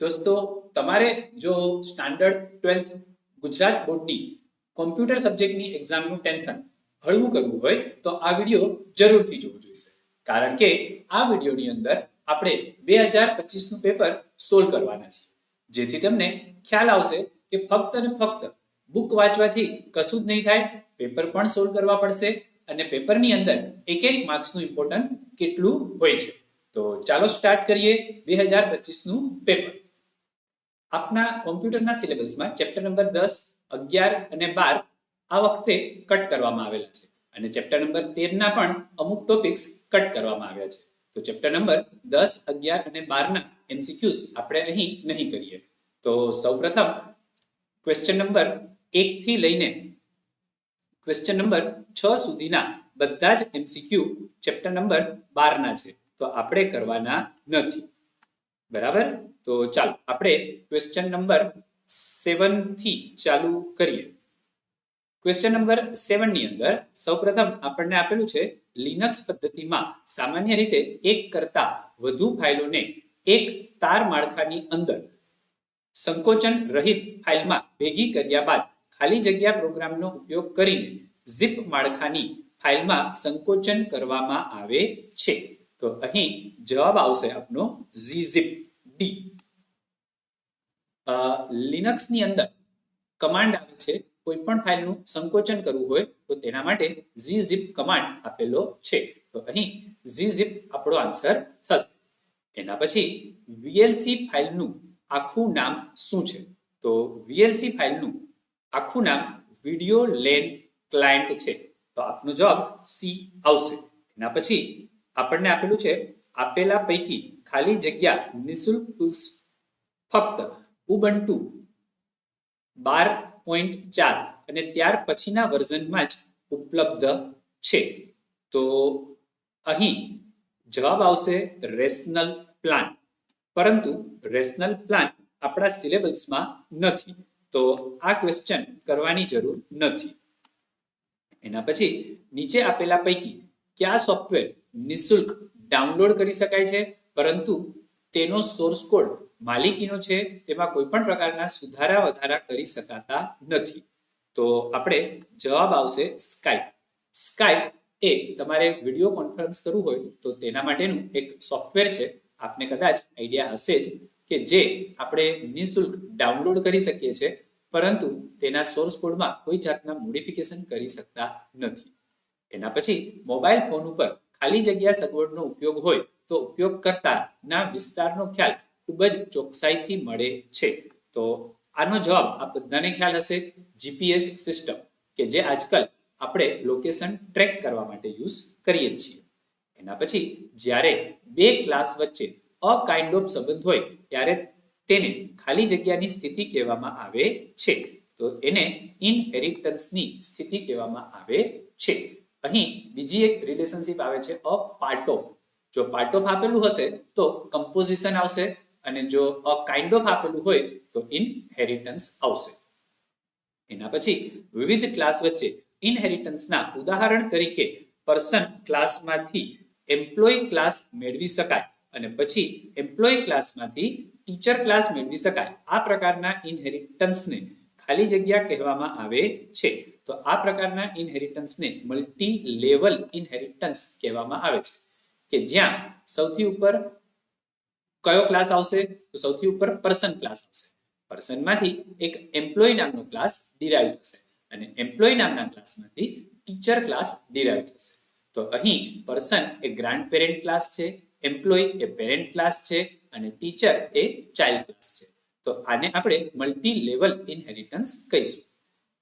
દોસ્તો, તમારે જો સ્ટાન્ડર્ડ 12th ગુજરાત બોર્ડની કોમ્પ્યુટર સબ્જેક્ટની એક્ઝામનું ટેન્શન હળવું કરવું હોય તો આ વિડીયો જરૂરથી જોવો જોઈશે. કારણ કે આ વિડીયોની અંદર આપણે 2025નું પેપર સોલ્વ કરવાના છીએ, જેથી તમને ખ્યાલ આવશે કે ફક્ત અને ફક્ત બુક વાંચવાથી કશું જ નહીં થાય, પેપર પણ સોલ્વ કરવા પડશે અને પેપરની અંદર એક એક માર્ક્સનું ઇમ્પોર્ટન્ટ કેટલું હોય છે. તો ચાલો સ્ટાર્ટ કરીએ 2025નું પેપર. આપના કોમ્પ્યુટરના સિલેબસમાં ચેપ્ટર નંબર 10, 11 અને 12 આ વખતે કટ કરવામાં આવેલા છે અને ચેપ્ટર નંબર 13ના પણ અમુક ટોપિક્સ કટ કરવામાં આવ્યા છે. તો ચેપ્ટર નંબર 10, 11 અને 12ના એમસીક્યુઝ આપણે અહીં નહીં કરીએ. તો સૌપ્રથમ ક્વેશ્ચન નંબર 1 થી લઈને ક્વેશ્ચન નંબર 6 સુધીના બધા જ એમસીક્યુ ચેપ્ટર નંબર 12ના છે, તો આપણે કરવાના નથી. બરાબર? તો ચાલો આપણે ક્વેશ્ચન નંબર 7 થી ચાલુ કરીએ. ક્વેશ્ચન નંબર 7 ની અંદર સૌપ્રથમ આપણને આપેલું છે લિનક્સ પદ્ધતિમાં સામાન્ય રીતે એક કરતા વધુ ફાઇલોને એક તાર માળખાની અંદર સંકોચન રહિત ફાઇલમાં ભેગી કર્યા બાદ ખાલી જગ્યા પ્રોગ્રામનો ઉપયોગ કરીને zip માળખાની ફાઇલમાં સંકોચન કરવામાં આવે છે. તો અહીં જવાબ આવશે આપનો gzip d. લિનક્સની અંદર કમાન્ડ આવે છે કોઈ પણ ફાઇલનું સંકોચન કરવું હોય તો તેના માટે gzip કમાન્ડ આપેલો છે. તો અહીં gzip આપણો આન્સર થશે. એના પછી VLC ફાઇલનું આખું નામ શું છે? તો VLC ફાઇલનું આખું નામ વિડિયો લેન ક્લાયન્ટ છે, તો આપનો જવાબ સી આવશે. એના પછી આપણને આપેલું છે આપેલા પૈકી ખાલી જગ્યા નિઃશુલ્ક ટૂલ્સ ફક્ત ઉબુન્ટુ 12.4 અને ત્યાર પછીના વર્ઝનમાં જ ઉપલબ્ધ છે. તો અહીં જવાબ આવશે રેશનલ પ્લાન, પરંતુ રેશનલ પ્લાન આપણા સિલેબસમાં નથી, તો આ ક્વેશ્ચન કરવાની જરૂર નથી. એના પછી નીચે આપેલા પૈકી કયા સોફ્ટવેર નિઃશુલ્ક ડાઉનલોડ કરી શકાય છે પરંતુ તેનો સોર્સ કોડ માલિકીનો છે, તેમાં કોઈ પણ પ્રકારના સુધારા વધારા કરી શકાતા નથી? તો આપણે જવાબ આવશે સ્કાઇપ. સ્કાઇપ એ તમારે વિડીયો કોન્ફરન્સ કરવું હોય તો તેના માટેનું એક સોફ્ટવેર છે. આપને કદાચ આઈડિયા હશે જ કે જે આપણે નિઃશુલ્ક ડાઉનલોડ કરી શકીએ છીએ, પરંતુ તેના સોર્સ કોડમાં કોઈ જાતના મોડિફિકેશન કરી શકતા નથી. એના પછી મોબાઈલ ફોન ઉપર ખાલી જગ્યા સગવડનો ઉપયોગ હોય તો ઉપયોગકર્તાના વિસ્તારનો ખ્યાલ ખૂબ જ ચોકસાઈથી મળે છે. તો આનો જવાબ આ બધાને ખ્યાલ હશે જીપીએસ સિસ્ટમ, કે જે આજકાલ આપણે લોકેશન ટ્રેક કરવા માટે યુઝ કરીએ છીએ. એના પછી જ્યારે બે ક્લાસ વચ્ચે અ કાઇન્ડ ઓફ સંબંધ હોય ત્યારે તેને ખાલી જગ્યાની સ્થિતિ કહેવામાં આવે છે, તો એને ઇનહેરિટન્સની સ્થિતિ કહેવામાં આવે છે. અહીં બીજી એક રિલેશનશિપ આવે છે અ પાર્ટ ઓફ. જો પાર્ટ ઓફ આપેલું હશે તો કમ્પોઝિશન આવશે અને જો અ કાઇન્ડ ઓફ આપેલું હોય તો ઇનહેરિટન્સ આવશે. એના પછી વિવિધ ક્લાસ વચ્ચે ઇનહેરિટન્સના ઉદાહરણ તરીકે પર્સન ક્લાસમાંથી એમ્પ્લોય ક્લાસ મેળવી શકાય અને પછી એમ્પ્લોય ક્લાસમાંથી ટીચર ક્લાસ મેળવી શકાય. આ પ્રકારના ઇનહેરિટન્સને ખાલી જગ્યા કહેવામાં આવે છે. તો આ પ્રકારના ઇનહેરિટન્સને મલ્ટી લેવલ ઇનહેરિટન્સ કહેવામાં આવે છે, કે જ્યાં સૌથી ઉપર કયો ક્લાસ આવશે? તો સૌથી ઉપર પર્સન ક્લાસ આવશે. પર્સનમાંથી એક એમ્પ્લોય નામનો ક્લાસ ડિરાઈવ થશે અને એમ્પ્લોય નામના ક્લાસમાંથી ટીચર ક્લાસ ડિરાઈવ થશે. તો અહીં પર્સન એ ગ્રાન્ડ પેરેન્ટ ક્લાસ છે, એમ્પ્લોય એ પેરેન્ટ ક્લાસ છે અને ટીચર એ ચાઇલ્ડ ક્લાસ છે. તો આને આપણે મલ્ટી લેવલ ઇનહેરિટન્સ કહીશું.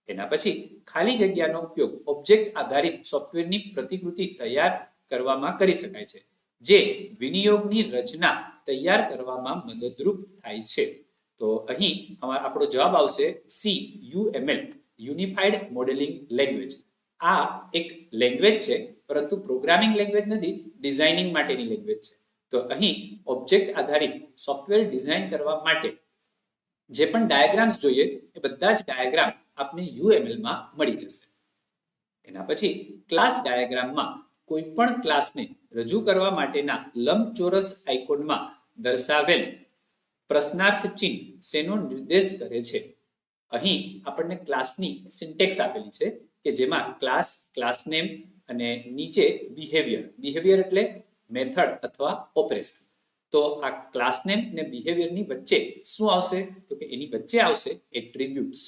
એના પછી ખાલી જગ્યાનો ઉપયોગ ઓબ્જેક્ટ આધારિત સોફ્ટવેરની પ્રતિકૃતિ તૈયાર કરવામાં કરી શકાય છે, જે વિનિયોગની રચના તૈયાર કરવામાં મદદરૂપ થાય છે. તો અહીં આપણો જવાબ આવશે સી યુએમએલ, યુનિફાઈડ મોડેલિંગ લેંગ્વેજ. આ એક લેંગ્વેજ છે, પરંતુ પ્રોગ્રામિંગ લેંગ્વેજ નથી, ડિઝાઇનિંગ માટેની લેંગ્વેજ છે. તો અહીં ઓબ્જેક્ટ આધારિત સોફ્ટવેર ડિઝાઇન કરવા માટે જે પણ ડાયાગ્રામ્સ જોઈએ એ બધા જ ડાયાગ્રામ આપને UML માં મળી જશે. એના પછી ક્લાસ ડાયાગ્રામમાં કોઈ પણ ક્લાસને રજૂ કરવા માટેના લંબચોરસ આઇકોનમાં દર્શાવેલ પ્રશ્નાર્થ ચિહ્ન શેનો નિર્દેશ કરે છે? અહીં આપણને ક્લાસની સિન્ટેક્સ આપેલી છે કે જેમાં ક્લાસ, ક્લાસ નેમ અને નીચે બિહેવિયર એટલે મેથડ અથવા ઓપરેશન. તો આ ક્લાસ નેમ અને બિહેવિયરની વચ્ચે શું આવશે? તો કે એની વચ્ચે આવશે એટ્રીબ્યુટ્સ.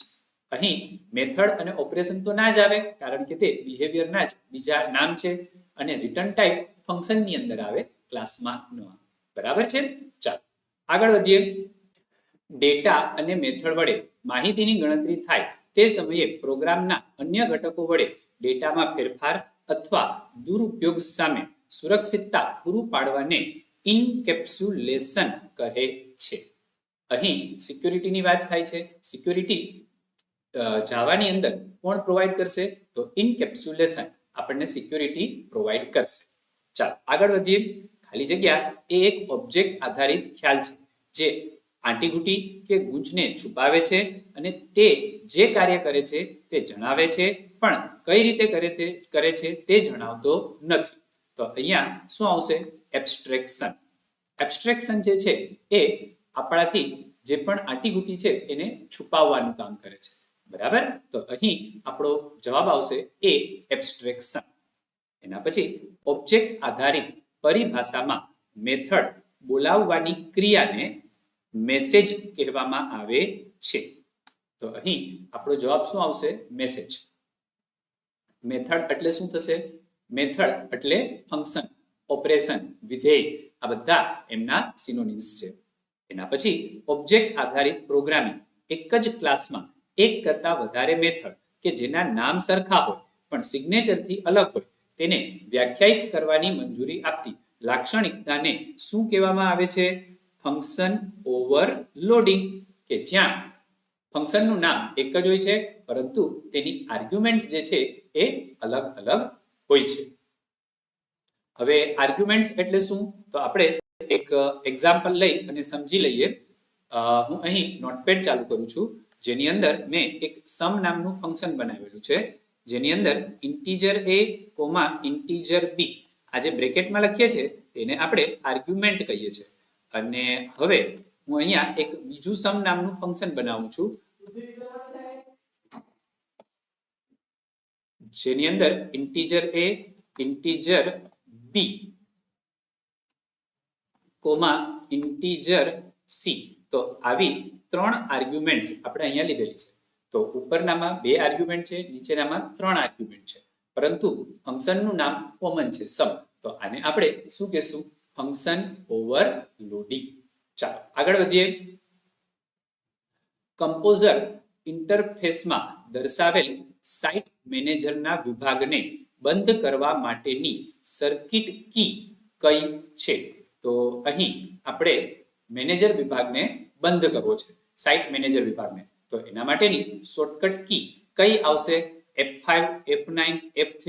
અહીં મેથડ અને ઓપરેશન તો ના જ આવે કારણ કે તે બિહેવિયરના જ બીજા નામ છે અને રિટર્ન ટાઈપ ફંક્શનની અંદર આવે, ક્લાસમાં ન આવે. બરાબર છે? ચાલો આગળ વધીએ. ડેટા અને મેથડ વડે માહિતીની ગણતરી થાય તે સમયે પ્રોગ્રામના અન્ય ઘટકો વડે ડેટામાં ફેરફાર અથવા દુરુપયોગ સામે સુરક્ષિતતા પૂરું પાડવાને ઇન્કેપ્સ્યુલેશન કહે છે. અહીં સિક્યોરિટીની વાત થાય છે. સિક્યોરિટી જાવાની અંદર કોણ પ્રોવાઈડ કરશે? તો ઇન્કેપ્સ્યુલેશન આપણને સિક્યોરિટી પ્રોવાઈડ કરશે. ચાલો આગળ વધીએ. ખાલી જગ્યા એ એક ઓબ્જેક્ટ આધારિત ખ્યાલ છે જે આંટીઘૂંટી કે ગૂંચને છુપાવે છે અને તે જે કાર્ય કરે છે તે જણાવે છે, પણ કઈ રીતે કરે છે તે જણાવતો નથી. તો અહીંયા શું આવશે? એબ્સ્ટ્રેક્શન. એબ્સ્ટ્રેક્શન જે છે એ આપણાથી જે પણ આંટીઘૂંટી છે એને છુપાવવાનું કામ કરે છે. બરાબર? તો અહીં આપણો જવાબ આવશે એ, એબ્સ્ટ્રેક્શન. એના પછી ઓબ્જેક્ટ આધારિત પરિભાષામાં મેથડ બોલાવવાની ક્રિયાને મેસેજ કહેવામાં આવે છે. તો અહીં આપણો જવાબ શું આવશે? મેસેજ. મેથડ એટલે શું થશે? મેથડ એટલે ફંક્શન, ઓપરેશન, વિધેય, આ બધા એમના સિનોનિમ્સ છે. એના પછી ઓબ્જેક્ટ આધારિત પ્રોગ્રામિંગ એક જ ક્લાસમાં એક કરતા વધારે મેથડ કે જેના નામ સરખા હોય પણ સિગ્નેચરથી અલગ હોય તેને વ્યાખ્યાયિત કરવાની મંજૂરી આપતી લાક્ષણિકતાને શું કહેવામાં આવે છે? Function overloading. કે જ્યાં ફંક્શનનું નામ એક જ હોય છે પરંતુ તેની આર્ગ્યુમેન્ટ્સ જે છે એ અલગ અલગ હોય છે. હવે આર્ગ્યુમેન્ટ્સ એટલે શું? તો આપણે એક એક્ઝામ્પલ લઈ અને સમજી લઈએ. હું અહીં નોટપેડ ચાલુ કરું છું જેની અંદર મેં એક સમ નામનું ફંક્શન બનાવેલું છે જેની અંદર ઇન્ટીજર a, ઇન્ટીજર b આ જે બ્રેકેટમાં લખીએ છીએ તેને આપણે આર્ગ્યુમેન્ટ કહીએ છીએ. અને હવે હું અહીંયા એક બીજું સમ નામનું ફંક્શન બનાવું છું જેની અંદર integer a, integer b, integer c. તો આવી ત્રણ આર્ગ્યુમેન્ટ્સ આપણે અહીંયા લીધેલી છે. તો ઉપરનામાં 2 આર્ગ્યુમેન્ટ છે, નીચેનામાં 3 આર્ગ્યુમેન્ટ છે, પરંતુ ફંક્શનનું નામ કોમન છે, સમ. તો આને આપણે શું કહેશું? Function overloading. ચાલો આગળ વધીએ. કમ્પોઝર ઇન્ટરફેસમાં દર્શાવેલ સાઇટ મેનેજરના વિભાગને બંધ કરવા માટેની સર્કિટ કી કઈ છે? તો અહીં આપણે મેનેજર વિભાગને બંધ કરવો છે, સાઇટ મેનેજર વિભાગને. તો એના માટેની શોર્ટકટ કી કઈ આવશે? F5, F9, F3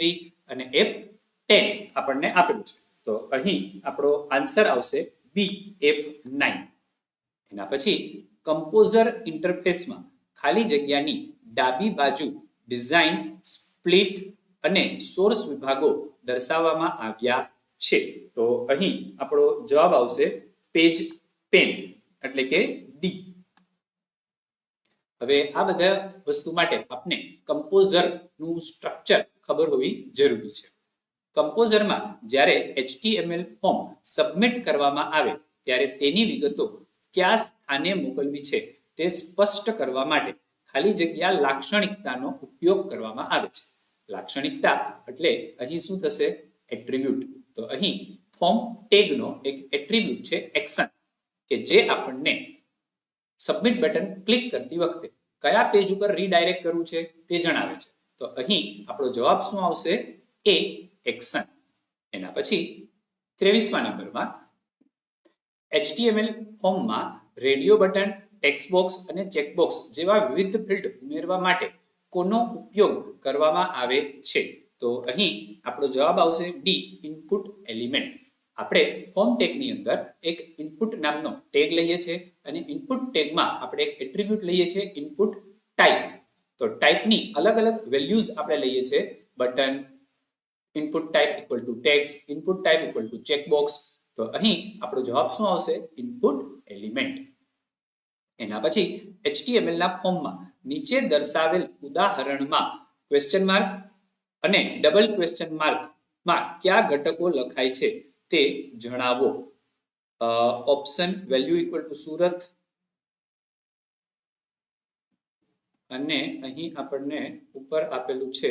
અને F10 આપણને આપેલું છે. તો અહીં આપણો આન્સર આવશે બી, F9. એના પછી કમ્પોઝર ઇન્ટરફેસમાં ખાલી જગ્યાની ડાબી બાજુ ડિઝાઇન, સ્પ્લિટ અને સોર્સ વિભાગો દર્શાવવામાં આવ્યા છે. તો અહીં આપણો જવાબ આવશે પેજ પેન એટલે કે ડી. હવે આ બધા વસ્તુ માટે આપણે કમ્પોઝરનું સ્ટ્રક્ચર ખબર હોવી જરૂરી છે. કમ્પોઝરમાં જ્યારે HTML ફોર્મ સબમિટ કરવામાં આવે ત્યારે તેની વિગતો કયા સ્થાને મોકલવી છે તે સ્પષ્ટ કરવા માટે ખાલી જગ્યા લાક્ષણિકતાનો ઉપયોગ કરવામાં આવે છે. લાક્ષણિકતા એટલે અહીં શું થશે? એટ્રીબ્યુટ. તો અહીં ફોર્મ ટેગનો એક એટ્રીબ્યુટ છે એક્શન, કે જે આપણને સબમિટ બટન ક્લિક કરતી વખતે કયા પેજ ઉપર રીડાયરેક્ટ કરવું છે તે જણાવે છે. તો અહીં આપણો જવાબ શું આવશે? એ, એક્શન. એના પછી 23મા નંબરમાં HTML ફોર્મમાં રેડિયો બટન, ટેક્સ્ટ બોક્સ અને ચેકબોક્સ જેવા વિવિધ ફિલ્ડ ઉમેરવા માટે કોનો ઉપયોગ કરવામાં આવે છે? તો અહીં આપણો જવાબ આવશે ડી, ઇનપુટ એલિમેન્ટ. આપણે ફોર્મ ટેગની અંદર એક ઇનપુટ નામનો ટેગ લઈએ છીએ અને ઇનપુટ ટેગમાં આપણે એક એટ્રીબ્યુટ લઈએ છીએ ઇનપુટ ટાઈપ. તો ટાઈપની અલગ અલગ વેલ્યુઝ આપણે લઈએ છીએ. Button, input type equal to text, input type equal to checkbox. તો અહીં આપણો જવાબ શું આવશે? Input element. એના પછી HTML ના ફોર્મમાં નીચે દર્શાવેલ ઉદાહરણમાં ક્વેશ્ચન માર્ક અને ડબલ ક્વેશ્ચન માર્કમાં કયા ઘટકો લખાય છે તે જણાવો. Option value equal to Surat, અને અહીં આપણને ઉપર આપેલું છે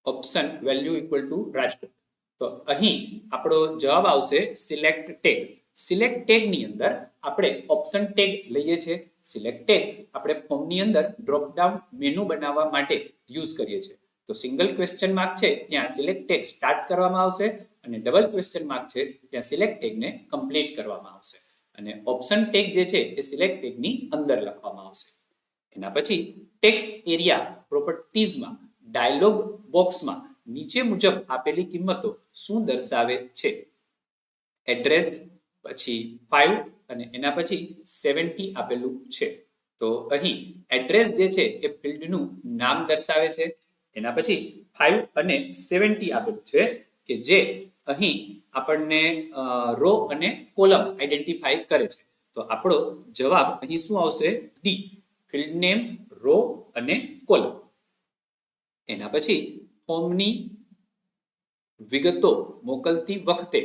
option value equal to Rajkot. તો અહીં આપણો જવાબ આવશે સિલેક્ટ ટેગ. સિલેક્ટ ટેગની અંદર આપણે ઓપ્શન ટેગ લઈએ છીએ. સિલેક્ટ ટેગ આપણે ફોર્મની અંદર ડ્રોપ ડાઉન મેનુ બનાવવા માટે યુઝ કરીએ છીએ. તો સિંગલ ક્વેશ્ચન માર્ક છે ત્યાં સિલેક્ટ ટેગ સ્ટાર્ટ કરવામાં આવશે અને ડબલ ક્વેશ્ચન માર્ક છે ત્યાં સિલેક્ટ ટેગને કમ્પ્લીટ કરવામાં આવશે અને ઓપ્શન ટેગ જે છે એ સિલેક્ટ ટેગની અંદર લખવામાં આવશે. એના પછી ટેક્સ્ટ એરિયા પ્રોપર્ટીઝમાં ડાયલોગ બોક્સમાં નીચે મુજબ આપેલી કિંમતો શું દર્શાવે છે? એડ્રેસ, પછી 5 અને એના પછી 70 આપેલું છે. તો અહીં એડ્રેસ જે છે એ ફિલ્ડનું નામ દર્શાવે છે. એના પછી 5 અને 70 આપેલું છે કે જે અહીં આપણને રો અને કોલમ આઈડેન્ટિફાઈ કરે છે. તો આપણો જવાબ અહીં શું આવશે? ડી, ફિલ્ડ નેમ, રો અને કોલમ. એના પછી ફોર્મની વિગતો મોકલતી વખતે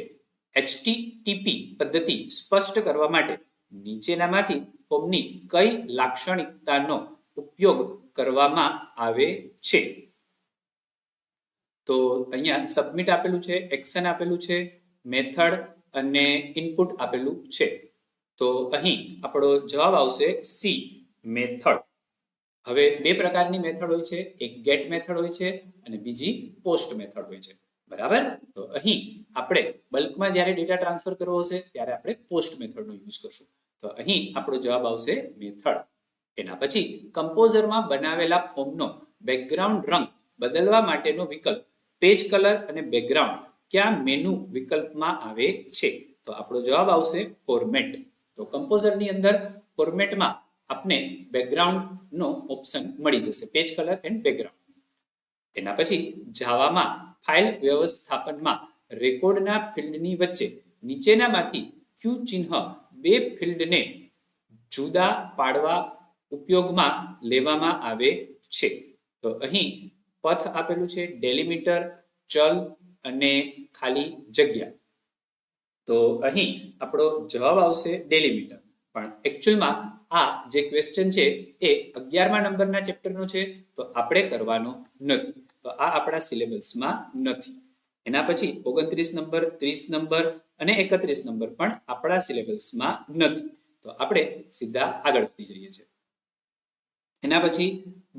HTTP પદ્ધતિ સ્પષ્ટ કરવા માટે નીચેનામાંથી ફોર્મની કઈ લાક્ષણિકતાનો ઉપયોગ કરવામાં આવે છે? તો અહીંયા સબમિટ આપેલું છે, એક્શન આપેલું છે, મેથડ અને ઇનપુટ આપેલું છે. તો અહીં આપણો જવાબ આવશે સી, મેથડ. હવે બે પ્રકારની મેથડ હોય છે, એક ગેટ મેથડ હોય છે અને બીજી પોસ્ટ મેથડ હોય છે. બરાબર? તો અહીં આપણે બલ્કમાં જ્યારે ડેટા ટ્રાન્સફર કરવો હશે ત્યારે આપણે પોસ્ટ મેથડનો યુઝ કરશું. તો અહીં આપણો જવાબ આવશે મેથડ. એના પછી કમ્પોઝરમાં બનાવેલા ફોર્મનો બેકગ્રાઉન્ડ રંગ બદલવા માટેનો વિકલ્પ પેજ કલર અને બેકગ્રાઉન્ડ કયા મેનુ વિકલ્પમાં આવે છે? તો આપણો જવાબ આવશે ફોર્મેટ. તો કમ્પોઝરની અંદર ફોર્મેટમાં આપને બેકગ્રાઉન્ડનો ઓપ્શન મળી જશે, પેજ કલર એન્ડ બેકગ્રાઉન્ડ. એના પછી જાવામાં ફાઇલ વ્યવસ્થાપનમાં રેકોર્ડના ફિલ્ડની વચ્ચે નીચેનામાંથી ક્યુ ચિહ્ન બે ફિલ્ડને જુદા પાડવા ઉપયોગમાં લેવામાં આવે છે? તો અહીં પથ આપેલું છે, ડેલિમીટર, ચલ અને ખાલી જગ્યા. તો અહીં આપણો જવાબ આવશે ડેલિમીટર. પણ એકચ્યુઅલમાં આ જે ક્વેશ્ચન છે એ 11મા નંબરના ચેપ્ટરનો છે, તો આપણે કરવાનો નથી. તો આ આપણા સિલેબસમાં નથી. એના પછી 29 નંબર, 30 નંબર અને 31 નંબર પણ આપણા સિલેબસમાં નથી. તો આપણે સીધા આગળ વધી જઈએ છીએ. એના પછી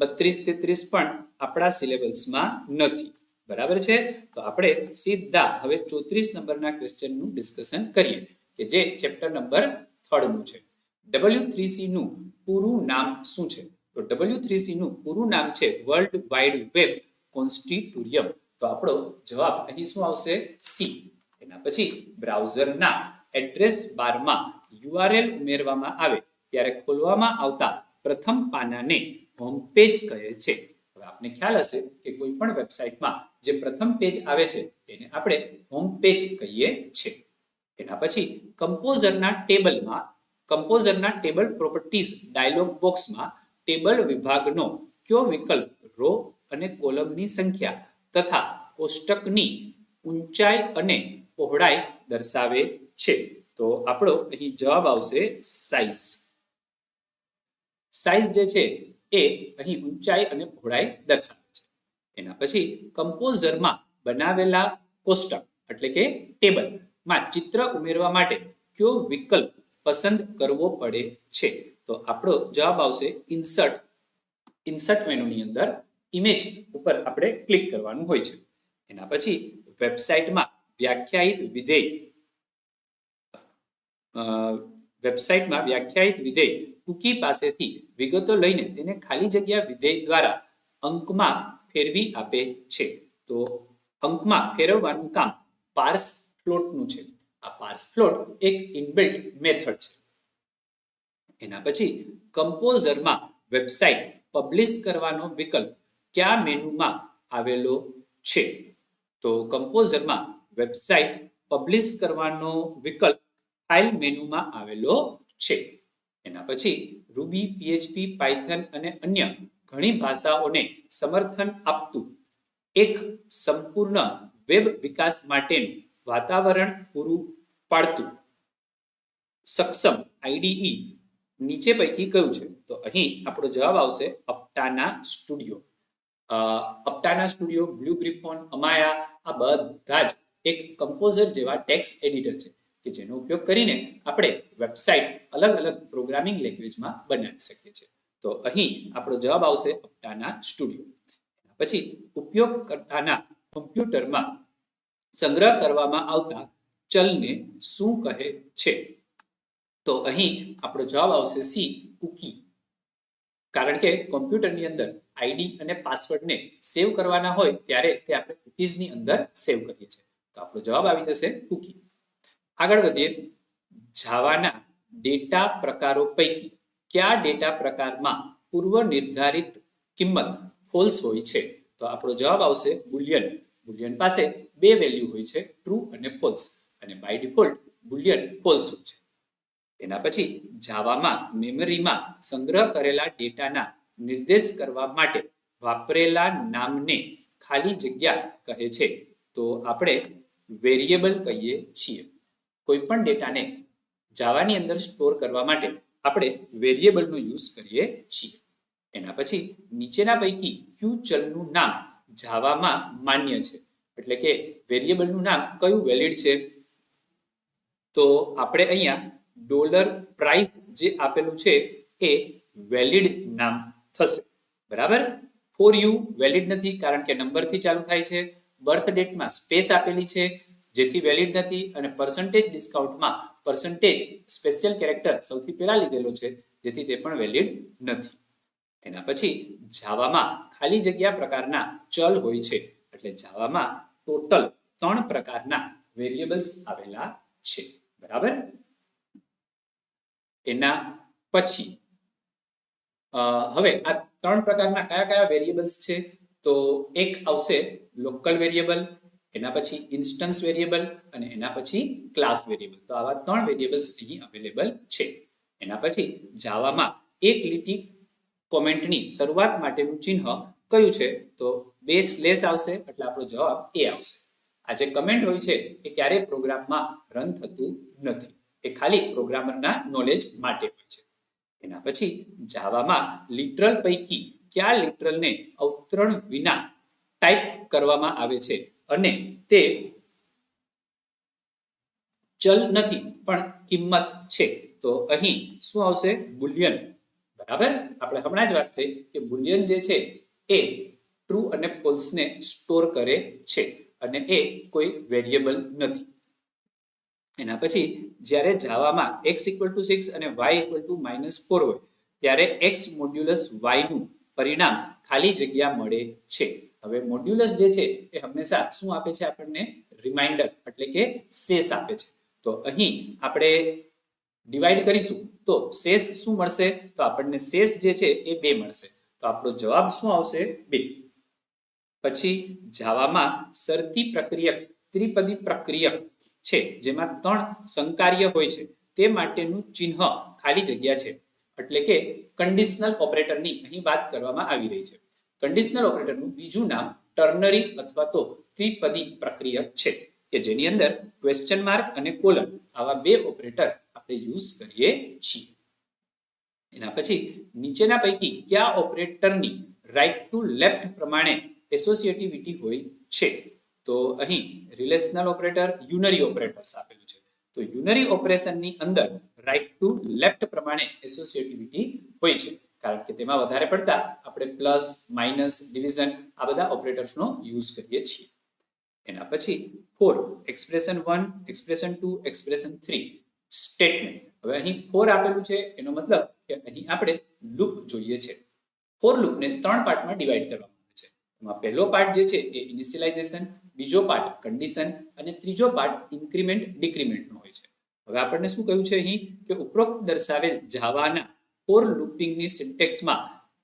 32, 33 પણ આપણા સિલેબસમાં નથી. બરાબર છે? તો આપણે સીધા હવે 34 નંબરના ક્વેશ્ચનનું ડિસ્કશન કરીએ કે જે ચેપ્ટર નંબર 3 નું છે. W3C નું પૂરું નામ શું છે? તો W3C નું પૂરું નામ છે વર્લ્ડ વાઇડ વેબ કોન્સ્ટિટ્યુરિયમ. તો આપણો જવાબ અહીં શું આવશે? સી. એના પછી બ્રાઉઝરના એડ્રેસ બારમાં URL ઉમેરવામાં આવે ત્યારે ખોલવામાં આવતા પ્રથમ પાનાને હોમ પેજ કહે છે. હવે આપને ખ્યાલ હશે કે કોઈ પણ વેબસાઇટમાં જે પ્રથમ પેજ આવે છે તેને આપણે હોમ પેજ કહીએ છીએ. એના પછી કમ્પોઝરના ટેબલ પ્રોપર્ટીઝ ડાયલોગ બોક્સમાં ટેબલ વિભાગનો કયો વિકલ્પ રો અને કોલમની સંખ્યા તથા કોષ્ટકની ઊંચાઈ અને પહોળાઈ દર્શાવે છે? તો આપણો અહીં જવાબ આવશે સાઇઝ. સાઇઝ જે છે એ અહીં ઊંચાઈ અને પહોળાઈ દર્શાવે છે. એના પછી કમ્પોઝરમાં બનાવેલા કોષ્ટક એટલે કે ટેબલમાં ચિત્ર ઉમેરવા માટે કયો વિકલ્પ પસંદ કરવો પડે છે? તો આપણો જવાબ આવશે ઇન્સર્ટ મેનુની અંદર ઇમેજ ઉપર આપણે ક્લિક કરવાનું હોય છે. એના પછી વેબસાઇટમાં વ્યાખ્યાયિત વિધેય કૂકી પાસેથી વિગતો લઈને તેને ખાલી જગ્યા વિધેય દ્વારા અંકમાં ફેરવી આપે છે. તો અંકમાં ફેરવવાનું કામ પાર્સ ફ્લોટનું છે. આ પાર્સ ફ્લોટ એક ઇનબિલ્ટ મેથડ છે. એના પછી કમ્પોઝરમાં વેબસાઇટ પબ્લિશ કરવાનો વિકલ્પ કયા મેનુમાં આવેલો છે? તો કમ્પોઝરમાં વેબસાઇટ પબ્લિશ કરવાનો વિકલ્પ ફાઇલ મેનુમાં આવેલો છે. એના પછી રૂબી, પીએચપી, પાયથન અને અન્ય ઘણી ભાષાઓને સમર્થન આપતું એક સંપૂર્ણ વેબ વિકાસ માટેનું વાતાવરણ પૂરું પાડતું સક્ષમ આઈડીઈ નીચે પૈકી કયું છે? તો અહીં આપણો જવાબ આવશે અપ્ટાના સ્ટુડિયો. અપ્ટાના સ્ટુડિયો, બ્લુ ગ્રિફોન, અમાયા આ બધા જ એક કમ્પોઝર જેવા ટેક્સ્ટ એડિટર છે કે જેનો ઉપયોગ કરીને આપણે વેબસાઇટ અલગ અલગ પ્રોગ્રામિંગ લેંગ્વેજમાં બનાવી શકીએ છીએ. તો અહીં આપણો જવાબ આવશે અપ્ટાના સ્ટુડિયો. પછી ઉપયોગકર્તાના કમ્પ્યુટરમાં સંગ્રહ કરવામાં આવતા ચલને શું કહે છે? તો અહીં આપણો જવાબ આવશે સી, કૂકી. કારણ કે કોમ્પ્યુટરની અંદર આઈડી અને પાસવર્ડને સેવ કરવાના હોય ત્યારે તે આપણે કૂકીઝની અંદર સેવ કરીએ છીએ. તો આપણો જવાબ આવી જશે કૂકી. આગળ વધીએ. જાવાના ડેટા પ્રકારો પૈકી કયા ડેટા પ્રકારમાં પૂર્વ નિર્ધારિત કિંમત ફોલ્સ હોય છે? તો આપણો જવાબ આવશે બુલિયન. બુલિયન પાસે બે વેલ્યુ હોય છે, ટ્રુ અને ફોલ્સ, અને બાય ડિફોલ્ટ બુલિયન ફોલ્સ હોય છે. એના પછી જાવામાં મેમરીમાં સંગ્રહ કરેલા ડેટાના નિર્દેશ કરવા માટે વાપરેલા નામને ખાલી જગ્યા કહે છે. તો આપણે વેરિયેબલ કહીએ છીએ. કોઈ પણ ડેટાને જાવાની અંદર સ્ટોર કરવા માટે આપણે વેરિયેબલનો યુઝ કરીએ છીએ. એના પછી નીચેના પૈકી કયું ચલનું નામ જાવામાં માન્ય છે? એટલે કે વેરિયેબલનું નામ કયું વેલિડ છે? તો આપણે અહીંયા ડોલર પ્રાઇસ જે આપેલું છે એ વેલિડ નામ થશે. બરાબર? ફોર યુ વેલિડ નથી કારણ કે નંબરથી ચાલુ થાય છે. બર્થ ડેટમાં સ્પેસ આપેલી છે જેથી વેલિડ નથી, અને પર્સન્ટેજ ડિસ્કાઉન્ટમાં પર્સન્ટેજ સ્પેશિયલ કેરેક્ટર સૌથી પહેલા લીધેલો છે જેથી તે પણ વેલિડ નથી. એના પછી જાવામાં ખાલી જગ્યા પ્રકારના ચલ હોય છે. એટલે જાવામાં ટોટલ 3 પ્રકારના વેરિયેબલ્સ આવેલા છે. બરાબર? એના પછી હવે આ 3 પ્રકારના કયા કયા વેરિયેબલ્સ છે? તો એક આવશે લોકલ વેરિયેબલ, એના પછી ઇન્સ્ટન્સ વેરિયેબલ અને એના પછી ક્લાસ વેરિયેબલ. તો આવા 3 વેરિયેબલ્સ અહીં અવેલેબલ છે. એના પછી જાવામાં એક લીટી કોમેન્ટની શરૂઆત માટેનું ચિહ્ન કયું છે? તો 2 સ્લેશ આવશે એટલે આપણો જવાબ એ આવશે. આ જે કમેન્ટ હોય છે એ ક્યારેય પ્રોગ્રામમાં રન થતું નથી, એ ખાલી પ્રોગ્રામરના નોલેજ માટે હોય છે. એના પછી જાવામાં લિટરલ પૈકી કયા લિટરલને અવતરણ વિના ટાઈપ કરવામાં આવે છે અને તે ચલ નથી પણ કિંમત છે? તો અહીં શું આવશે? બુલિયન. બરાબર? આપણે હમણાં જ વાત થઈ કે બુલિયન જે છે એ ટ્રુ અને ફોલ્સને સ્ટોર કરે છે અને એ કોઈ વેરિયેબલ નથી. એના પછી જ્યારે જાવામાં x = 6 અને y = -4 હોય ત્યારે x મોડ્યુલસ y નું પરિણામ ખાલી જગ્યા મળે છે. હવે મોડ્યુલસ જે છે એ હંમેશા શું આપે છે? આપણને રિમાઇન્ડર એટલે કે શેષ આપે છે. તો અહીં આપણે ડિવાઈડ કરીશું તો શેષ શું મળશે? તો આપણને શેષ જે છે એ 2 મળશે. તો આપણો જવાબ શું આવશે? 2. પછી જાવામાં શરતી પ્રક્રિયક ત્રિપદી પ્રક્રિયક છે જેમાં 3 સંકાર્ય હોય છે તે માટેનું ચિહ્ન ખાલી જગ્યા છે. એટલે કે કંડિશનલ ઓપરેટરની અહીં વાત કરવામાં આવી રહી છે. કંડિશનલ ઓપરેટરનું બીજું નામ ટર્નરી અથવા તો ત્રિપદી પ્રક્રિયક છે કે જેની અંદર ક્વેશ્ચન માર્ક અને કોલન આવા 2 ઓપરેટર આપણે યુઝ કરીએ છીએ. એના પછી નીચેના પૈકી કયા ઓપરેટરની રાઈટ ટુ લેફ્ટ પ્રમાણે એસોસિએટિવિટી હોય છે? તો અહીં રિલેશનલ ઓપરેટર, યુનરી ઓપરેટર્સ આપેલું છે. તો યુનરી ઓપરેશનની અંદર રાઈટ ટુ લેફ્ટ પ્રમાણે એસોસિએટિવિટી હોય છે કારણ કે તેમાં વધારે પડતા આપણે પ્લસ, માઇનસ, ડિવિઝન આ બધા ઓપરેટર્સનો યુઝ કરીએ છીએ. એના પછી for expression 1, expression 2, expression 3 statement. હવે અહીં ફોર આપેલું છે એનો મતલબ કે અહીં આપણે લૂપ જોઈએ છે. ફોર લૂપને 3 પાર્ટમાં ડિવાઈડ કરવામાં આવે છે. એમાં પહેલો પાર્ટ જે છે એ ઇનિશિયલાઇઝેશન, બીજો પાર્ટ કન્ડિશન અને ત્રીજો પાર્ટ ઇન્ક્રીમેન્ટ ડિક્રીમેન્ટનો હોય છે. હવે આપણને શું કહ્યું છે અહીં કે ઉપરોક્ત દર્શાવેલ જાવાના ફોર લૂપિંગની સિન્ટેક્સમાં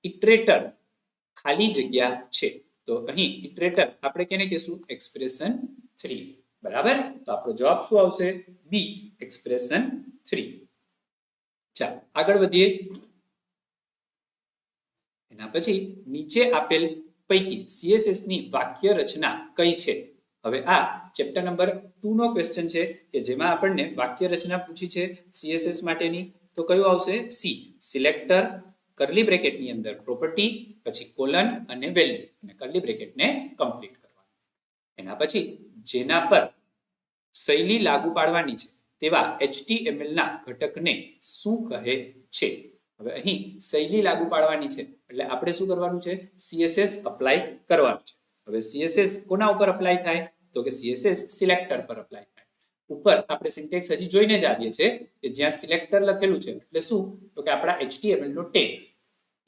ઇટરેટર ખાલી જગ્યા છે. તો અહીં ઇટરેટર આપણે કેને કહીશું? એક્સપ્રેશન 3. બરાબર? તો આપણો જવાબ શું આવશે? બી, એક્સપ્રેશન 3. ચાલો આગળ વધીએ. એના પછી નીચે આપેલ પૈકી CSS ની વાક્ય રચના કઈ છે? હવે આ ચેપ્ટર નંબર 2 નો ક્વેશ્ચન છે કે જેમાં આપણને વાક્ય રચના પૂછી છે CSS માટેની. તો કયું આવશે? સી, સિલેક્ટર, કર્લી બ્રેકેટની અંદર પ્રોપર્ટી, પછી કોલન અને વેલ્યુ, અને કર્લી બ્રેકેટને કમ્પ્લીટ કરવાનું. એના પછી જેના પર શૈલી લાગુ પાડવાની છે તેવા HTML ના ઘટકને શું કહે છે? હવે અહીં શૈલી લાગુ પાડવાની છે એટલે આપણે શું કરવાનું છે? CSS અપ્લાય કરવાનું છે. હવે CSS કોના ઉપર અપ્લાય થાય? તો કે CSS સિલેક્ટર પર અપ્લાય થાય. ઉપર આપણે સિન્ટેક્સ હજી જોઈને જ આવીએ છીએ કે જ્યાં સિલેક્ટર લખેલું છે એટલે શું? તો કે આપણા HTML નો ટેગ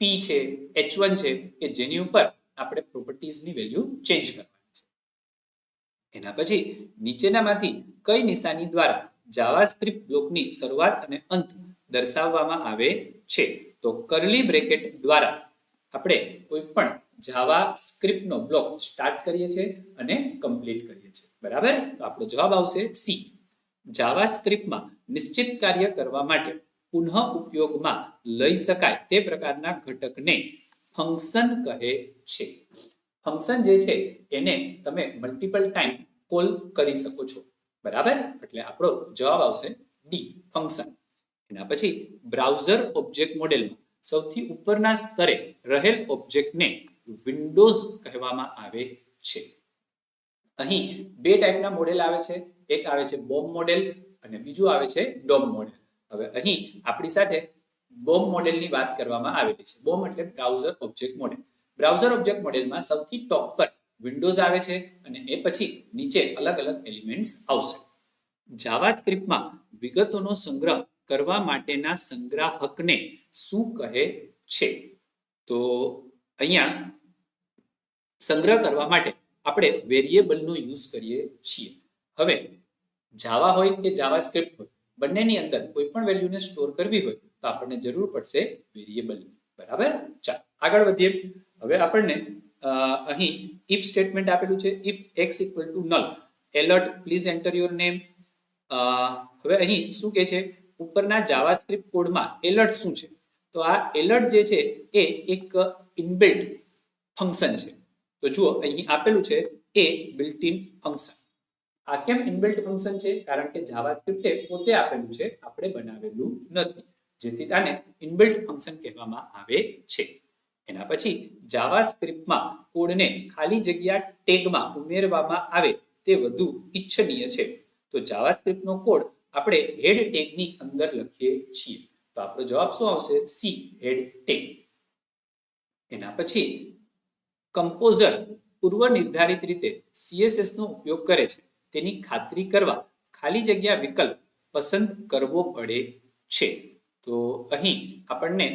P છે, H1 છે કે જેની ઉપર આપણે પ્રોપર્ટીઝની વેલ્યુ ચેન્જ કરવાની છે. એના પછી નીચેનામાંથી કઈ નિશાની દ્વારા જાવાસ્ક્રિપ્ટ બ્લોકની શરૂઆત અને અંત દર્શાવવામાં આવે છે? તો કર્લી બ્રેકેટ દ્વારા આપણે કોઈ પણ જાવાસ્ક્રિપ્ટનો બ્લોક સ્ટાર્ટ કરીએ છીએ અને કમ્પ્લીટ કરીએ છીએ. બરાબર? તો આપણો જવાબ આવશે સી. જાવાસ્ક્રિપ્ટમાં નિશ્ચિત કાર્ય કરવા માટે પુનઃ ઉપયોગમાં લઈ શકાય તે પ્રકારના ઘટકને ફંક્શન કહે છે. ફંક્શન જે છે એને તમે મલ્ટિપલ ટાઈમ કોલ કરી શકો છો. બરાબર? એટલે આપણો જવાબ આવશે ડી, ફંક્શન. એના પછી બ્રાઉઝર ઓબ્જેક્ટ મોડેલમાં સૌથી ઉપરના સ્તરે રહેલ ઓબ્જેક્ટને વિન્ડોઝ કહેવામાં આવે છે. અહીં બે ટાઈપના મોડેલ આવે છે. એક આવે છે બોમ્બ મોડેલ અને બીજું આવે છે ડોમ મોડેલ. હવે અહીં આપણી સાથે બોમ્બ મોડેલની વાત કરવામાં આવેલી છે. બોમ્બ એટલે browser object model. Browser object મોડેલમાં સૌથી ટોપ પર વિન્ડોઝ આવે છે અને એ પછી નીચે અલગ અલગ એલિમેન્ટ્સ આવશે. જાવાસ્ક્રિપ્ટમાં વિગતોનો સંગ્રહ કરવા માટેના સંગ્રાહકને શું કહે છે? તો અહીંયા સંગ્રહ કરવા માટે આપણે વેરિયેબલનો યુઝ કરીએ છીએ. હવે જાવા હોય કે જાવાસ્ક્રિપ્ટ હોય બંનેની અંદર કોઈ પણ વેલ્યુને સ્ટોર કરવી હોય તો આપણને જરૂર પડશે વેરિયેબલ. બરાબર? ચાલો આગળ વધીએ. હવે આપણને અહીં ઇફ સ્ટેટમેન્ટ આપેલું છે. If x equal to null alert please enter your name. હવે અહીં શું કહે છે? ઉપરના જાવાસ્ક્રિપ્ટ કોડમાં એલર્ટ શું છે? તો આ એલર્ટ જે છે એ એક ઇનબિલ્ટ ફંક્શન છે. તો જુઓ અહીં આપેલું છે એ બિલ્ટ ઇન ફંક્શન. આ કેમ ઇનબિલ્ટ ફંક્શન છે? કારણ કે જાવાસ્ક્રિપ્ટે પોતે આપેલું છે, આપણે બનાવેલું નથી, જેથી આને ઇનબિલ્ટ ફંક્શન કહેવામાં આવે છે. એના પછી જાવાસ્ક્રિપ્ટમાં કોડને ખાલી જગ્યા ટેગમાં ઉમેરવામાં આવે તે વધુ ઈચ્છનીય છે. તો જાવાસ્ક્રિપ્ટનો કોડ આપણે હેડ ટેગની અંદર લખીએ છીએ. તો આપણો જવાબ શું આવશે? સી, હેડ ટેગ. એના પછી કમ્પોઝર પૂર્વ નિર્ધારિત રીતે CSS નો ઉપયોગ કરે છે તેની ખાતરી કરવા ખાલી જગ્યા વિકલ્પ પસંદ કરવો પડે છે. તો અહીં આપણને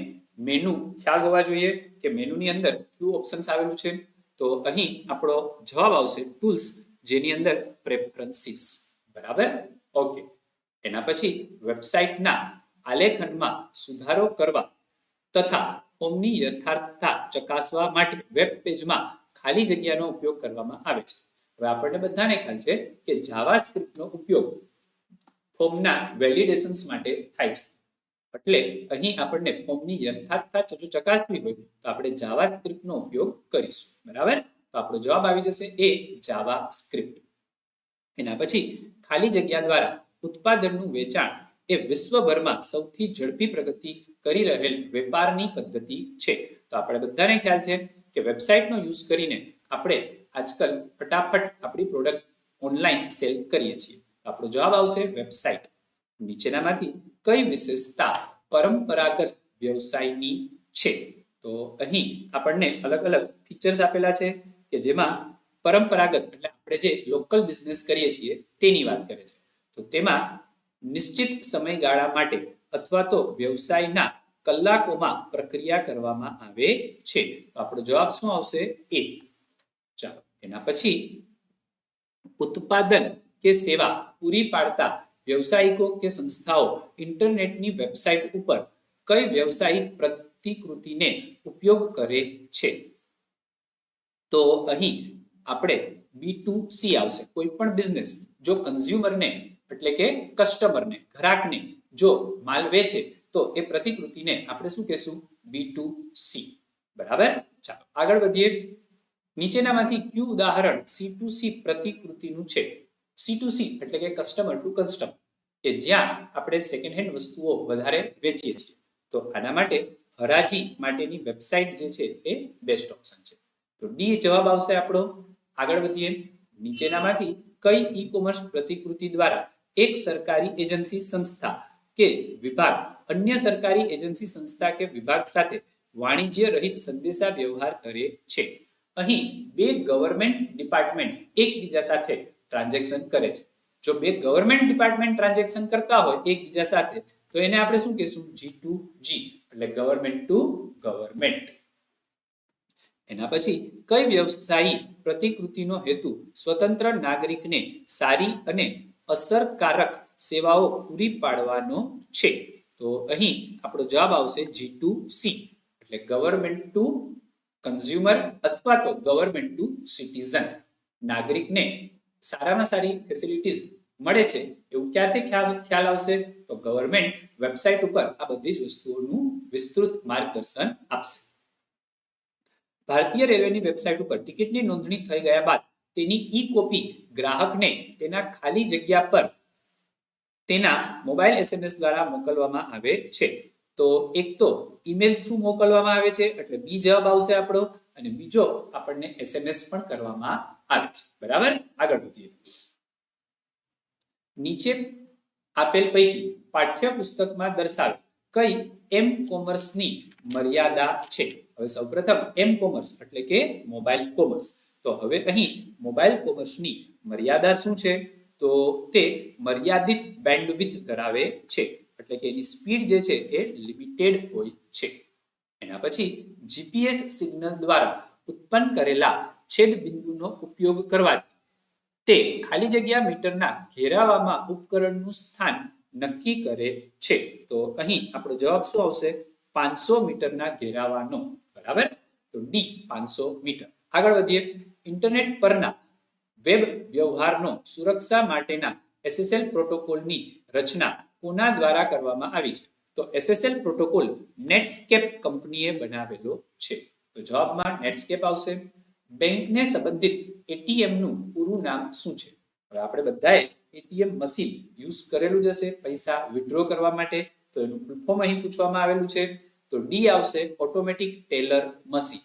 મેનુ ખ્યાલ હોવા જોઈએ કે મેનુની અંદર કયું ઓપ્શન્સ આવેલું છે. તો અહીં આપણો જવાબ આવશે ટૂલ્સ, જેની અંદર પ્રેફરન્સીસ. બરાબર? ઓકે. એના પછી વેબસાઇટના આલેખનમાં સુધારો કરવા તથા ફોર્મની યથાર્થતા ચકાસવા માટે વેબ પેજમાં ખાલી જગ્યાનો ઉપયોગ કરવામાં આવે છે. હવે આપણને બધાને ખ્યાલ છે કે જાવાસ્ક્રિપ્ટનો ઉપયોગ ફોર્મના વેલિડેશન્સ માટે થાય છે. એટલે અહીં આપણને ફોર્મની યથાર્થતા જો ચકાસવી હોય તો આપણે જાવાસ્ક્રિપ્ટનો ઉપયોગ કરીશું. બરાબર? તો આપણો જવાબ આવી જશે એ, જાવાસ્ક્રિપ્ટ. એના પછી ખાલી જગ્યા દ્વારા ઉત્પાદનનું વેચાણ એ વિશ્વભરમાં સૌથી ઝડપી પ્રગતિ કરી રહેલ વેપારની પદ્ધતિ છે. તો આપણે બધાને ખ્યાલ છે કે વેબસાઇટનો યુઝ કરીને આપણે આજકાલ ફટાફટ આપણી પ્રોડક્ટ ઓનલાઈન સેલ કરીએ છીએ. તો આપણો જવાબ આવશે વેબસાઇટ. નીચેનામાંથી કઈ વિશેષતા પરંપરાગત વ્યવસાયની છે? તો અહીં આપણને અલગ અલગ ફીચર્સ આપેલા છે કે જેમાં પરંપરાગત એટલે આપણે જે લોકલ બિઝનેસ કરીએ છીએ તેની વાત કરે છે. તો તેમાં નિશ્ચિત સમયગાળા માટે અથવા તો વ્યવસાયના કલાકોમાં પ્રક્રિયા કરવામાં આવે છે. તો આપણો જવાબ શું આવશે? એ. ચાલો એના પછી ઉત્પાદન કે સેવા પૂરી પાડતા વ્યવસાયિકો કે સંસ્થાઓ ઇન્ટરનેટની વેબસાઇટ ઉપર કઈ વ્યવસાયિક પ્રતિકૃતિને ઉપયોગ કરે છે? તો અહીં આપણે B2C આવશે. કોઈ પણ બિઝનેસ જો કન્ઝ્યુમરને એટલે કે કસ્ટમરને, ગ્રાહકને જો માલ વેચે તો એ પ્રતિકૃતિને આપણે શું કહેશું? B2C. બરાબર. ચાલો આગળ વધીએ. નીચેનામાંથી કયું ઉદાહરણ C2C પ્રતિકૃતિનું છે? C2C એટલે કે કસ્ટમર ટુ કસ્ટમર, કે જ્યાં આપણે સેકન્ડ હેન્ડ વસ્તુઓ વધારે વેચીએ છીએ. તો આના માટે હરાજી માટેની વેબસાઇટ જે છે એ બેસ્ટ ઓપ્શન છે. તો ડી જવાબ આવશે આપણો. આગળ વધીએ. નીચેનામાંથી કઈ ઈ કોમર્સ પ્રતિકૃતિ દ્વારા એક સરકારી એજન્સી સંસ્થા કે વિભાગ અન્ય સરકારી એજન્સી સંસ્થા કે વિભાગ સાથે વાણિજ્ય રહિત સંદેશા વ્યવહાર કરે છે? અહીં બે ગવર્મેન્ટ ડિપાર્ટમેન્ટ એકબીજા સાથે ટ્રાન્ઝેક્શન કરે છે. જો બે ગવર્મેન્ટ ડિપાર્ટમેન્ટ ટ્રાન્ઝેક્શન કરતા હોય એકબીજા સાથે, તો એને આપણે શું કહેશું? G2G, એટલે ગવર્મેન્ટ ટુ ગવર્મેન્ટ. એના પછી કઈ વ્યવસાયી પ્રતિકૃતિનો હેતુ સ્વતંત્ર નાગરિકને સારી અને અસરકારક સેવાઓ પૂરી પાડવાનો છે? તો અહીં આપણો જવાબ આવશે G2C, એટલે ગવર્મેન્ટ ટુ કન્ઝ્યુમર અથવા તો ગવર્મેન્ટ ટુ સિટીઝન. નાગરિકને સારામાં સારી ફેસિલિટીઝ મળે છે એવું ક્યારથી ખ્યાલ આવશે? તો ગવર્મેન્ટ વેબસાઇટ ઉપર આ બધી જ વસ્તુઓનું વિસ્તૃત માર્ગદર્શન આપશે. ભારતીય રેલવેની વેબસાઇટ ઉપર ટિકિટની નોંધણી થઈ ગયા બાદ તેની ઈ કોપી ગ્રાહકને તેના ખાલી જગ્યા પર તેના મોબાઈલ SMS દ્વારા મોકલવામાં આવે છે. તો એક તો ઈમેલ થ્રુ મોકલવામાં આવે છે, એટલે બી જવાબ આવશે આપણો, અને બીજો આપણને SMS પણ કરવામાં આવે છે. બરાબર. આગળ વધીએ. નીચે આપેલ પૈકી પાઠ્યપુસ્તકમાં દર્શાવેલ કઈ એમ કોમર્સની મર્યાદા છે? હવે સૌપ્રથમ એમ કોમર્સ એટલે કે મોબાઈલ કોમર્સ. તો હવે અહીં મોબાઈલ કોમર્સની મર્યાદા શું છે? તો તે મર્યાદિત બેન્ડવિડ્થ ધરાવે છે, એટલે કે એની સ્પીડ જે છે એ લિમિટેડ હોય છે. એના પછી GPS સિગ્નલ દ્વારા ઉત્પન્ન કરેલા છેદ બિંદુનો ઉપયોગ કરવાથી તે ખાલી જગ્યા મીટરના ઘેરાવામાં ઉપકરણનું સ્થાન નક્કી કરે છે. તો અહીં આપણો જવાબ શું આવશે? 500 મીટરના ઘેરાવાનો. બરાબર. તો ડી 500 મીટર. આગળ વધીએ. ઇન્ટરનેટ પરના વેબ વ્યવહારનો સુરક્ષા માટેના SSL પ્રોટોકોલની રચના કોના દ્વારા કરવામાં આવી છે? તો SSL પ્રોટોકોલ નેટસ્કેપ કંપનીએ બનાવેલો છે. તો જવાબમાં નેટસ્કેપ આવશે. બેંકને સંબંધિત ATM નું પૂરું નામ શું છે? હવે આપણે બધાએ ATM મશીન યુઝ કરેલું જ હશે પૈસા વિથડ્રો કરવા માટે, તો એનું ફૂલ ફોર્મ અહીં પૂછવામાં આવેલું છે. તો ડી આવશે, ઓટોમેટિક ટેલર મશીન.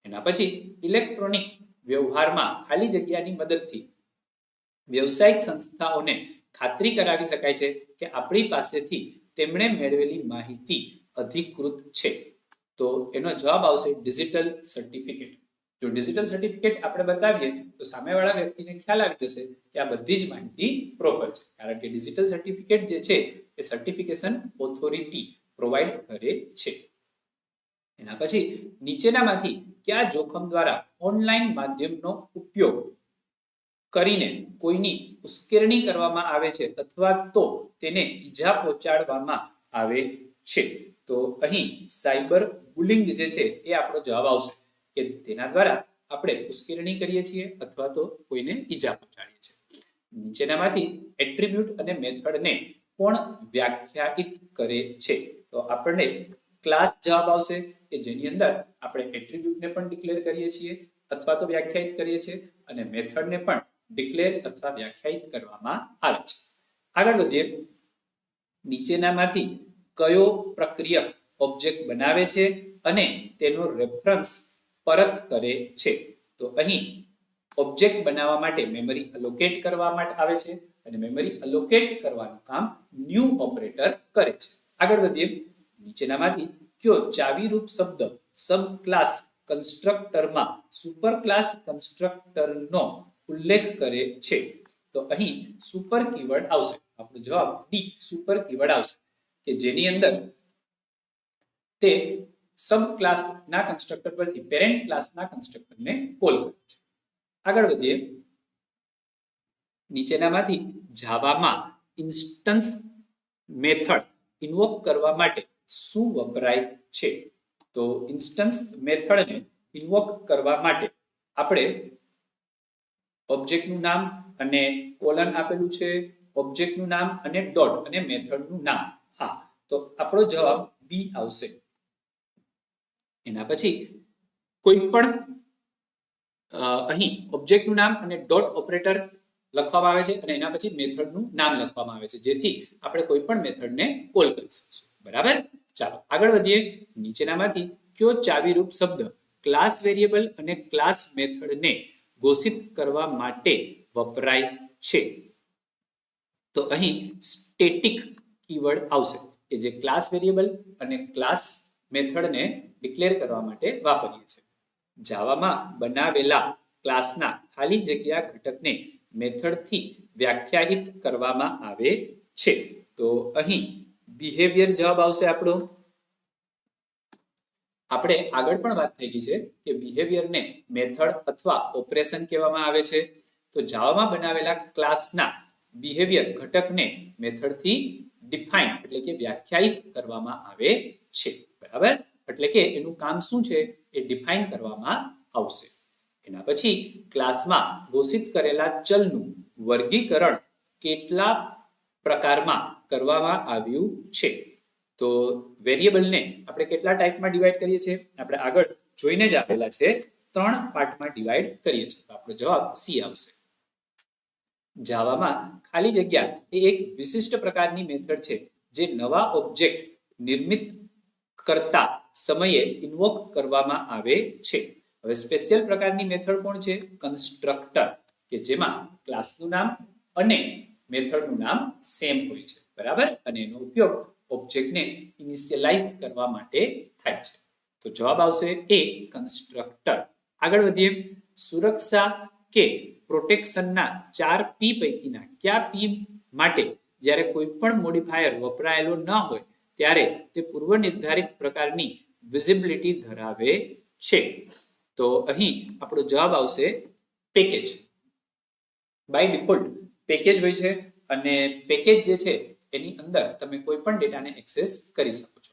એના પછી ઇલેક્ટ્રોનિક વ્યવહારમાં ખાલી જગ્યાની મદદથી વ્યવસાયિક સંસ્થાઓને ખાતરી કરાવી શકાય છે કે આપણી પાસેથી તેમણે મેળવેલી માહિતી અધિકૃત છે. તો એનો જવાબ આવશે ડિજિટલ સર્ટિફિકેટ. જો ડિજિટલ સર્ટિફિકેટ આપણે બતાવીએ તો સામેવાળા વ્યક્તિને ખ્યાલ આવી જશે કે આ બધી જ માહિતી પ્રોપર છે, કારણ કે ડિજિટલ સર્ટિફિકેટ જે છે એ સર્ટિફિકેશન ઓથોરિટી પ્રોવાઈડ કરે છે. એના પછી નીચેનામાંથી કયા જોખમ દ્વારા ઓનલાઈન માધ્યમનો ઉપયોગ કરીને કોઈની ઉશ્કેરણી કરવામાં આવે છે અથવા તો તેને ઈજા પહોંચાડવામાં આવે છે? તો અહીં સાયબર બુલિંગ જે છે એ આપણો જવાબ આવશે, કે તેના દ્વારા આપણે ઉશ્કેરણી કરીએ છીએ અથવા તો કોઈને ઈજા પહોંચાડીએ છીએ. નીચેનામાંથી એટ્રીબ્યુટ અને મેથડને કોણ વ્યાખ્યાયિત કરે છે? તો આપણને ક્લાસ જવાબ આવશે, કે જેની અંદર આપણે એટ્રીબ્યુટને પણ ડિક્લેર કરીએ છીએ અથવા તો વ્યાખ્યાયિત કરીએ છીએ, અને મેથડને પણ ડિક્લેર અથવા વ્યાખ્યાયિત કરવામાં આવે છે. આગળ વધીએ. નીચેનામાંથી કયો પ્રક્રિયક ઓબ્જેક્ટ બનાવે છે અને તેનો રેફરન્સ પરત કરે છે? તો અહીં ઓબ્જેક્ટ બનાવવા માટે મેમરી અલોકેટ કરવા માટે આવે છે, અને મેમરી અલોકેટ કરવાનું કામ ન્યૂ ઓપરેટર કરે છે. આગળ વધીએ. નીચેનામાંથી કયો ચાવીરૂપ શબ્દ સબ ક્લાસ કન્સ્ટ્રક્ટરમાં સુપર ક્લાસ કન્સ્ટ્રક્ટરનો ઉલ્લેખ કરે છે? તો અહીં સુપર કીવર્ડ આવશે. આપણો જવાબ ડી સુપર કીવર્ડ આવશે, કે જેની અંદર તે સબ ક્લાસના કન્સ્ટ્રક્ટર પરથી પેરેન્ટ ક્લાસના કન્સ્ટ્રક્ટરને કોલ કરે છે. આગળ વધીએ. નીચેનામાંથી જાવામાં ઇન્સ્ટન્સ મેથડ ઇન્વોક કરવા માટે શું વપરાય છે? તો ઇન્સ્ટન્સ મેથડને ઇન્વોક કરવા માટે આપણે ઓબ્જેક્ટનું નામ અને કોલન આપેલું છે, ઓબ્જેક્ટનું નામ અને ડોટ અને મેથડનું નામ. હા, તો આપણો જવાબ બી આવશે. એના પછી કોઈ પણ અહીં ઓબ્જેક્ટનું નામ અને ડોટ ઓપરેટર લખવામાં આવે છે અને એના પછી મેથડનું નામ લખવામાં આવે છે, જેથી આપણે કોઈ પણ મેથડને કોલ કરી શકીશું. બરાબર. ચાલો આગળ વધીએ. નીચેનામાંથી કયો ચાવીરૂપ શબ્દ ક્લાસ વેરિયેબલ અને ક્લાસ મેથડને ઘોષિત કરવા માટે વપરાય છે? તો અહીં સ્ટેટિક કીવર્ડ આવશે કે જે ક્લાસ વેરિયેબલ અને ક્લાસ મેથડને ડિક્લેર કરવા માટે વાપરીએ છીએ. જાવામાં બનાવેલા ક્લાસના ખાલી જગ્યા ઘટકને મેથડથી વ્યાખ્યાયિત કરવામાં આવે છે. તો અહીં બિહેવિયર જવાબ આવશે આપણો. આપણે આગળ પણ વાત થઈ ગઈ છે કે બિહેવિયરને મેથડ અથવા ઓપરેશન કહેવામાં આવે છે. તો જાવામાં બનાવેલા ક્લાસના બિહેવિયર ઘટકને મેથડથી ડિફાઇન એટલે કે વ્યાખ્યાયિત કરવામાં આવે છે. બરાબર. એટલે કે એનું કામ શું છે એ ડિફાઇન કરવામાં આવશે. એના પછી ક્લાસમાં ઘોષિત કરેલા ચલનું વર્ગીકરણ કેટલા પ્રકારમાં કરવામાં આવ્યું છે? તો વેરિયેબલને આપણે કેટલા ટાઈપમાં ડિવાઈડ કરીએ છીએ? આપણે આગળ જોઈને જ આપેલા છે, 3 પાર્ટમાં ડિવાઈડ કરીએ છીએ. તો આપણો જવાબ સી આવશે. જાવામાં ખાલી જગ્યા એ એક વિશિષ્ટ પ્રકારની મેથડ છે જે નવા ઓબ્જેક્ટ નિર્મિત કરતા સમયે ઇન્વોક કરવામાં આવે છે. હવે સ્પેશિયલ પ્રકારની મેથડ કોણ છે? કન્સ્ટ્રક્ટર, કે જેમાં ક્લાસનું નામ અને મેથડનું નામ સેમ હોય છે. બરાબર. અને એનો ઉપયોગ ઓબ્જેક્ટને ઇનિશિયલાઇઝ કરવા માટે થાય છે. તો જવાબ આવશે એ, કન્સ્ટ્રક્ટર. આગળ વધીએ. સુરક્ષા કે પ્રોટેક્શનના 4 પી પૈકીના કયા પી માટે જ્યારે કોઈ પણ મોડિફાયર વપરાયેલો ન હોય ત્યારે તે પૂર્વ નિર્ધારિત પ્રકારની વિઝિબિલિટી ધરાવે છે? તો અહીં આપણો જવાબ આવશે પેકેજ. બાય ડિફોલ્ટ પેકેજ હોય છે અને પેકેજ જે છે એની અંદર તમે કોઈ પણ ડેટાને એક્સેસ કરી શકો છો.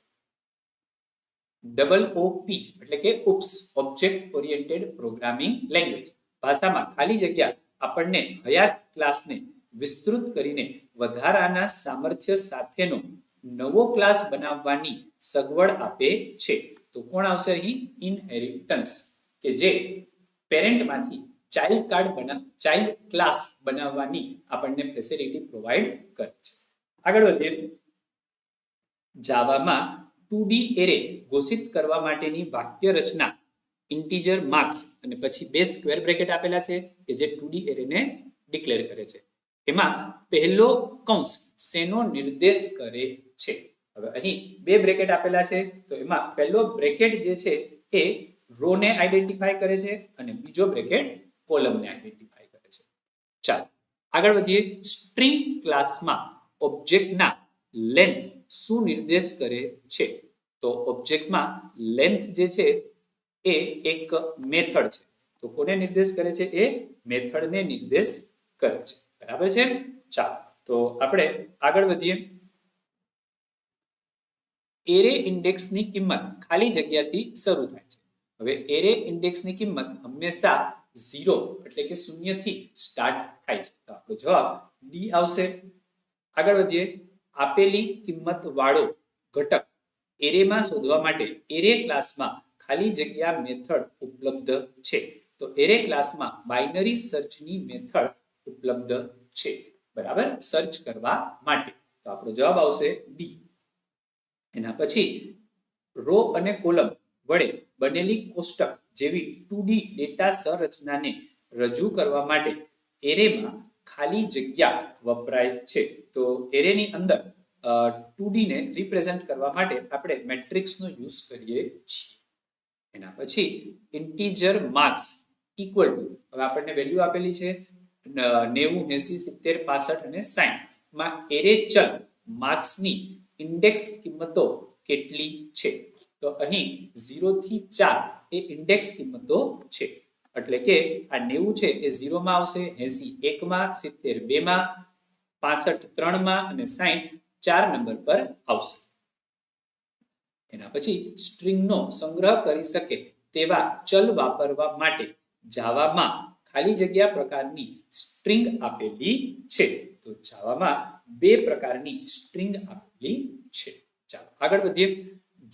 OOP એટલે કે ઉપ્સ, ઓબ્જેક્ટ ઓરિએન્ટેડ પ્રોગ્રામિંગ લેંગ્વેજ ભાષામાં ખાલી જગ્યા આપણને હયાત ક્લાસને વિસ્તૃત કરીને વધારાના સામર્થ્ય સાથેનો નવો ક્લાસ બનાવવાની સગવડ આપે છે. તો કોણ આવશે અહીં? ઇનહેરિટન્સ, કે જે પેરેન્ટમાંથી ચાઇલ્ડ ક્લાસ બનાવવાની આપણને ફેસિલિટી પ્રોવાઈડ કરે છે. આગળ વધીએ. જાવામાં 2D એરે ઘોષિત કરવા માટેની વાક્ય રચના ઇન્ટીજર માર્ક્સ અને પછી 2 સ્ક્વેર બ્રેકેટ આપેલા છે કે જે 2D એરેને ડિક્લેર કરે છે. એમાં પહેલો કૌંસ શેનો નિર્દેશ કરે છે? હવે અહીં 2 બ્રેકેટ આપેલા છે, તો એમાં પહેલો બ્રેકેટ જે છે એ રો ને આઈડેન્ટિફાય કરે છે અને બીજો બ્રેકેટ કોલમને આઈડેન્ટિફાય કરે છે. ચાલો આગળ વધીએ. સ્ટ્રિંગ ક્લાસમાં ઓબ્જેક્ટના લેન્થ શું નિર્દેશ કરે છે? તો ઓબ્જેક્ટમાં લેન્થ જે છે એ એક મેથડ છે. તો કોને નિર્દેશ કરે છે? એ મેથડને નિર્દેશ કરે છે. બરાબર છે. ચાલો તો આપણે આગળ વધીએ. એરે ઇન્ડેક્સની કિંમત ખાલી જગ્યાથી શરૂ થાય છે. હવે એરે ઇન્ડેક્સની કિંમત હંમેશા 0 એટલે કે 0 થી સ્ટાર્ટ થાય છે. તો આપણો જવાબ ડી આવશે. આગળ વધીએ. આપેલી કિંમત વાળો ઘટક એરેમાં શોધવા માટે એરે ક્લાસમાં ખાલી જગ્યા મેથડ ઉપલબ્ધ છે. તો એરે ક્લાસમાં બાઇનરી સર્ચની મેથડ ઉપલબ્ધ છે. બરાબર, સર્ચ કરવા માટે. તો આપણો જવાબ આવશે ડી. એના પછી રો અને કોલમ વડે બનેલી કોષ્ટક જેવી 2D ડેટા સંરચનાને રજૂ કરવા માટે એરેમાં ખાલી જગ્યા વપરાય છે. તો એરેની અંદર 2D ને રિપ્રેઝન્ટ કરવા માટે આપણે મેટ્રિક્સનો યુઝ કરીએ છીએ. એના પછી ઇન્ટીજર માર્ક્સ ઇક્વલ ટુ, હવે આપણને વેલ્યુ આપેલી છે 90, 80, 70, 65 અને 60 માં એરે ચલ માર્ક્સની ઇન્ડેક્સ કિંમતો કેટલી છે? તો અહીં 0 થી 4 એ ઇન્ડેક્સ કિંમતો છે. એટલે કે આ 90 છે એ 0 માં આવશે, 80 1 માં, 70 2 માં, 65 3 માં અને 60 4 નંબર પર આવશે. એના પછી સ્ટ્રિંગનો સંગ્રહ કરી શકે તેવા ચલ વાપરવા માટે જાવામાં ખાલી જગ્યા પ્રકારની સ્ટ્રિંગ આપેલી છે. તો જાવામાં 2 પ્રકારની સ્ટ્રિંગ આપેલી છે. ચાલો આગળ વધીએ.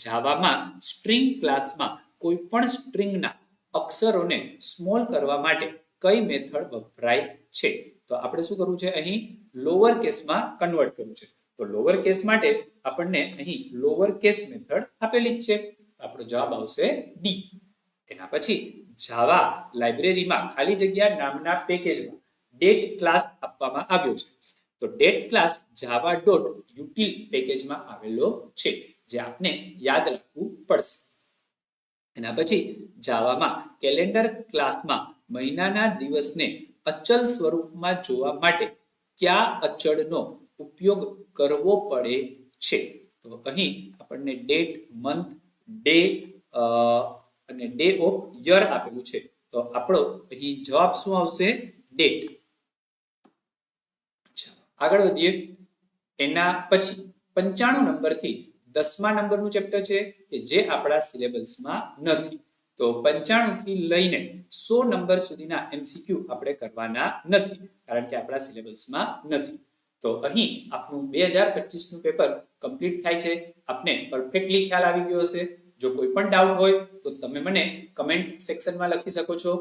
જાવામાં સ્ટ્રિંગ ક્લાસમાં કોઈ પણ સ્ટ્રિંગના અક્ષરોને સ્મોલ કરવા માટે કઈ મેથડ વપરાય છે? તો આપણે શું કરવું છે? અહીં લોઅર કેસમાં કન્વર્ટ કરવું છે. તો લોઅર કેસ માટે આપણને અહીં લોઅર કેસ મેથડ આપેલી જ છે. આપણો જવાબ આવશે ડી. એના પછી જાવા લાઇબ્રેરીમાં ખાલી જગ્યા નામના પેકેજમાં ડેટ ક્લાસ આપવામાં આવ્યો છે. તો ડેટ ક્લાસ જાવા ડોટ યુટિલ પેકેજમાં આવેલો છે, જે આપને યાદ રાખવું પડશે. એના પછી જાવામાં કેલેન્ડર ક્લાસમાં મહિનાના દિવસને અચલ સ્વરૂપમાં જોવા માટે કયા અચળનો ઉપયોગ કરવો પડે છે? તો અહીં આપણને ડેટ, મંથ, ડે અને ડે ઓફ યર આપેલું છે. તો આપણો અહીં જવાબ શું આવશે? ડેટ. આગળ વધીએ. એના પછી 95 નંબરથી 10મા નંબરનું ચેપ્ટર છે કે જે આપણા સિલેબસમાં નથી. તો 95 થી લઈને 100 નંબર સુધીના MCQ આપણે કરવાના નથી, કારણ કે આપણા સિલેબસમાં નથી. તો અહીં આપણું 2025 નું પેપર કમ્પ્લીટ થાય છે. આપને પરફેક્ટલી ખ્યાલ આવી ગયો હશે. જો કોઈ પણ ડાઉટ હોય તો તમે મને કમેન્ટ સેક્શનમાં લખી શકો છો.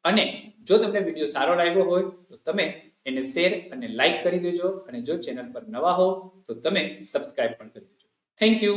અને જો તમને વિડીયો સારો લાગ્યો હોય તો તમે એને શેર અને લાઈક કરી દેજો. અને જો ચેનલ પર નવા હો તો તમે સબસ્ક્રાઇબ પણ કરી દેજો. Thank you.